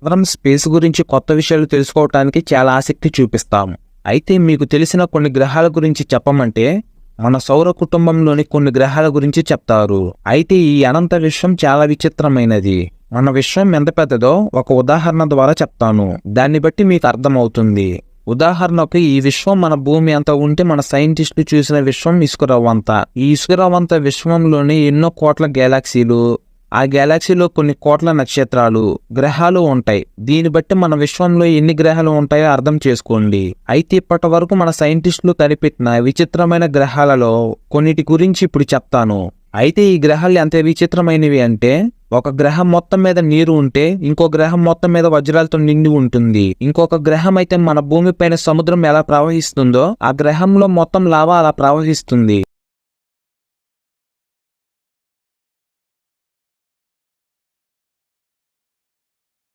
మనం స్పేస్ గురించి కొత్త విషయాలు తెలుసుకోవటానికి చాలా ఆసక్తి చూపిస్తాం. అయితే మీకు తెలిసిన కొన్ని గ్రహాల గురించి చెప్పమంటే మన సౌర కుటుంబంలోని కొన్ని గ్రహాల గురించి చెప్తారు. అయితే ఈ అనంత విశ్వం చాలా విచిత్రమైనది. మన విశ్వం ఎంత పెద్దదో ఒక ఉదాహరణ ద్వారా చెప్తాను. దాన్ని బట్టి మీకు అర్థమవుతుంది. ఉదాహరణకు ఈ విశ్వం మన భూమి అంత ఉంటే మన సైంటిస్టులు చూసిన విశ్వం ఇసుకరవ్వంత. ఈ ఇసుకరవ్వంత విశ్వంలోని ఎన్నో కోట్ల గెలాక్సీలు, ఆ గెలాక్సీలో కొన్ని కోట్ల నక్షత్రాలు, గ్రహాలు ఉంటాయి. దీన్ని బట్టి మన విశ్వంలో ఎన్ని గ్రహాలు ఉంటాయో అర్థం చేసుకోండి. అయితే ఇప్పటి వరకు మన సైంటిస్టులు కనిపెట్టిన విచిత్రమైన గ్రహాలలో కొన్నిటి గురించి ఇప్పుడు చెప్తాను. అయితే ఈ గ్రహాలు ఎంత విచిత్రమైనవి అంటే, ఒక గ్రహం మొత్తం మీద నీరు ఉంటే ఇంకో గ్రహం మొత్తం మీద వజ్రాలతో నిండి ఉంటుంది. ఇంకొక గ్రహం అయితే మన భూమి పైన సముద్రం ఎలా ప్రవహిస్తుందో ఆ గ్రహంలో మొత్తం లావా అలా ప్రవహిస్తుంది.